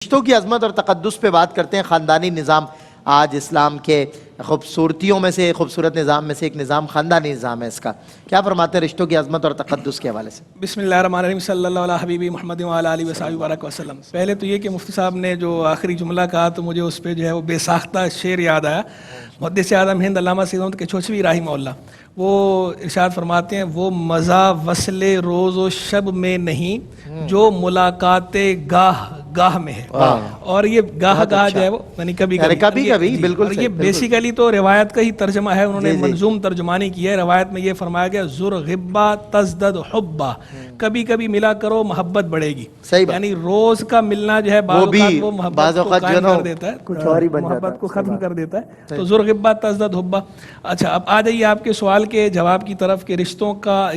رشتوں کی عظمت اور تقدس پہ بات کرتے ہیں۔ خاندانی نظام آج اسلام کے خوبصورتیوں میں سے، خوبصورت نظام میں سے ایک نظام خاندانی نظام ہے۔ اس کا کیا فرماتے ہیں رشتوں کی عظمت اور تقدس کے حوالے سے؟ بسم اللہ الرحمن الرحیم، صلی اللہ علیہ حبیبی محمد وعلی آلہ وصحبہ وبارک وسلم۔ پہلے تو یہ کہ مفتی صاحب نے جو آخری جملہ کہا تو مجھے اس پہ جو ہے وہ بے ساختہ شعر یاد آیا۔ محدث اعظم ہند علامہ سید احمد کچھوچوی رحمہ اللہ وہ ارشاد فرماتے ہیں، وہ مزہ وصل روز و شب میں نہیں جو ملاقات گاہ گاہ میں ہے۔ اور یہ گاہ گاہ جو ہے وہ یعنی کبھی کبھی بالکل یہ بیسیکلی تو روایت کا ہی ترجمہ ہے، انہوں نے منظوم ترجمانی کی ہے۔ روایت میں یہ فرمایا گیا زر غبہ تزدد حبہ، کبھی کبھی ملا کرو محبت بڑھے گی۔ یعنی روز کا ملنا جو ہے بعض اوقات وہ محبت کو قائم کر دیتا ہے، محبت کو ختم کر دیتا ہے۔ تو زر غبہ تزدد حبہ۔ اچھا اب آ جائیے آپ کے سوال کے جواب کی طرف کہ رشتوں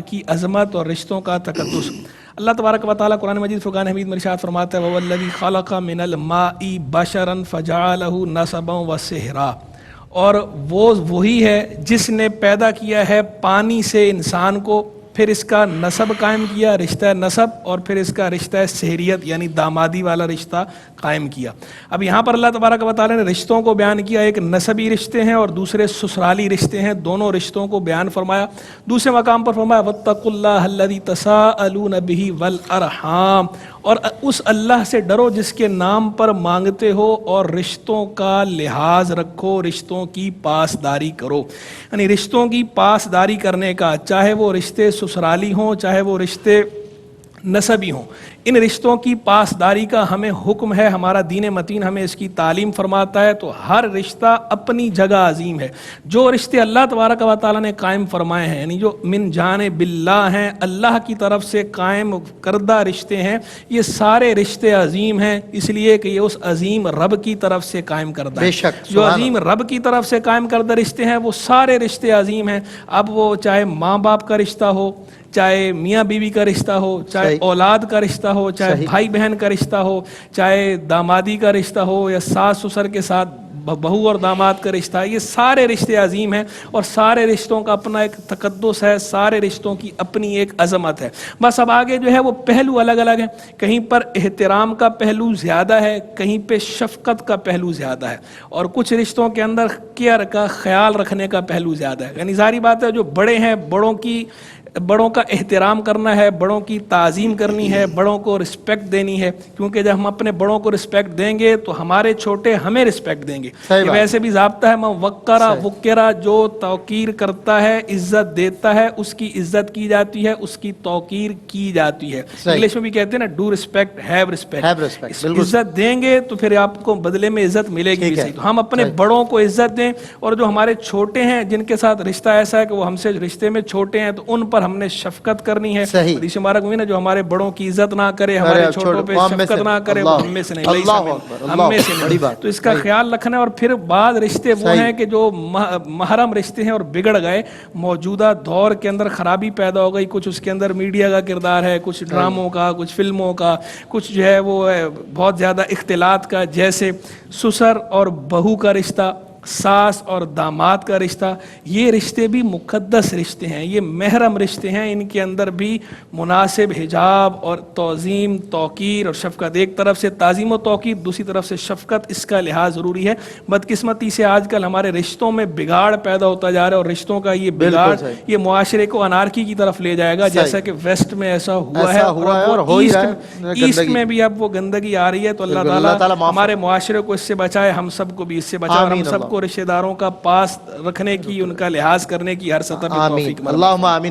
کی عظمت اور رشتوں کا تقدس۔ اللہ تبارک و تعالیٰ قرآن مجید فرقان حمید میں ارشاد فرماتا ہے وَوَالَّذِي خَلَقَ مِنَ الْمَاءِ بَشَرًا فَجَعَلَهُ نَسَبًا وَصِهْرًا، اور وہ وہی ہے جس نے پیدا کیا ہے پانی سے انسان کو، پھر اس کا نسب قائم کیا، رشتہ نسب، اور پھر اس کا رشتہ سہریت یعنی دامادی والا رشتہ قائم کیا۔ اب یہاں پر اللہ تبارک و تعالیٰ نے رشتوں کو بیان کیا، ایک نسبی رشتے ہیں اور دوسرے سسرالی رشتے ہیں، دونوں رشتوں کو بیان فرمایا۔ دوسرے مقام پر فرمایا وَاتَّقُوا اللَّهَ الَّذِي تَسَاءَلُونَ بِهِ وَالْأَرْحَامَ، اور اس اللہ سے ڈرو جس کے نام پر مانگتے ہو اور رشتوں کا لحاظ رکھو، رشتوں کی پاسداری کرو۔ یعنی رشتوں کی پاسداری کرنے کا، چاہے وہ رشتے سسرالی ہوں چاہے وہ رشتے نسبی ہوں، ان رشتوں کی پاسداری کا ہمیں حکم ہے۔ ہمارا دین متین ہمیں اس کی تعلیم فرماتا ہے۔ تو ہر رشتہ اپنی جگہ عظیم ہے۔ جو رشتے اللہ تبارک و تعالیٰ نے قائم فرمائے ہیں، یعنی جو من جانب اللہ ہیں، اللہ کی طرف سے قائم کردہ رشتے ہیں، یہ سارے رشتے عظیم ہیں، اس لیے کہ یہ اس عظیم رب کی طرف سے قائم کردہ ہیں۔ بے شک جو عظیم رب کی طرف سے قائم کردہ رشتے ہیں وہ سارے رشتے عظیم ہیں۔ اب وہ چاہے ماں باپ کا رشتہ ہو، چاہے میاں بیوی کا رشتہ ہو، چاہے اولاد کا رشتہ ہو، چاہے بھائی بہن کا رشتہ ہو، چاہے دامادی کا رشتہ ہو، یا ساس سسر کے ساتھ بہو اور داماد کا رشتہ ہے، یہ سارے رشتے عظیم ہیں اور سارے رشتوں کا اپنا ایک تقدس ہے، سارے رشتوں کی اپنی ایک عظمت ہے۔ بس اب آگے جو ہے وہ پہلو الگ الگ ہیں، کہیں پر احترام کا پہلو زیادہ ہے، کہیں پہ شفقت کا پہلو زیادہ ہے، اور کچھ رشتوں کے اندر کیئر کا، خیال رکھنے کا پہلو زیادہ ہے۔ یعنی ظاہری بات ہے جو بڑے ہیں، بڑوں کا احترام کرنا ہے، بڑوں کی تعظیم کرنی ہے، بڑوں کو رسپیکٹ دینی ہے، کیونکہ جب ہم اپنے بڑوں کو رسپیکٹ دیں گے تو ہمارے چھوٹے ہمیں رسپیکٹ دیں گے۔ یہ ویسے بھی ضابطہ ہے، من وقر وقر، جو توقیر کرتا ہے عزت دیتا ہے، اس کی عزت کی جاتی ہے، اس کی توقیر کی جاتی ہے۔ انگلش میں بھی کہتے ہیں نا ڈو رسپیکٹ ہیو رسپیکٹ، عزت دیں گے تو پھر آپ کو بدلے میں عزت ملے گی بھی صحیح۔ تو ہم اپنے بڑوں کو عزت دیں، اور جو ہمارے چھوٹے ہیں جن کے ساتھ رشتہ ایسا ہے کہ وہ ہم سے رشتے میں چھوٹے ہیں تو ان پر ہم نے شفقت کرنی ہے۔ حدیث مبارک میں نا جو ہمارے بڑوں کی عزت نہ کرے، ہمارے چھوٹوں پہ شفقت نہ کرے، وہ ہم میں سے نہیں، ہم میں سے نہیں۔ تو اس کا خیال رکھنا ہے۔ اور پھر بعض رشتے وہ ہیں کہ جو محرم رشتے ہیں اور بگڑ گئے، موجودہ دور کے اندر خرابی پیدا ہو گئی، کچھ اس کے اندر میڈیا کا کردار ہے، کچھ ڈراموں کا، کچھ فلموں کا، کچھ جو ہے وہ بہت زیادہ اختلاط کا، جیسے سسر اور بہو کا رشتہ، ساس اور داماد کا رشتہ، یہ رشتے بھی مقدس رشتے ہیں، یہ محرم رشتے ہیں، ان کے اندر بھی مناسب حجاب اور تعظیم، توقیر اور شفقت، ایک طرف سے تعظیم و توقیر، دوسری طرف سے شفقت، اس کا لحاظ ضروری ہے۔ بدقسمتی سے آج کل ہمارے رشتوں میں بگاڑ پیدا ہوتا جا رہا ہے، اور رشتوں کا یہ بگاڑ یہ معاشرے کو انارکی کی طرف لے جائے گا، جیسا کہ ویسٹ میں ایسا ہوا ہے اور ایسٹ میں بھی اب وہ گندگی آ رہی ہے۔ تو اللہ تعالیٰ ہمارے معاشرے کو اس سے بچائے، ہم سب کو بھی اس سے بچائے، اور ہم سب کو رشتہ داروں کا پاس رکھنے کی، ان کا لحاظ کرنے کی ہر سطح پہ توفیق۔ اللہم آمین۔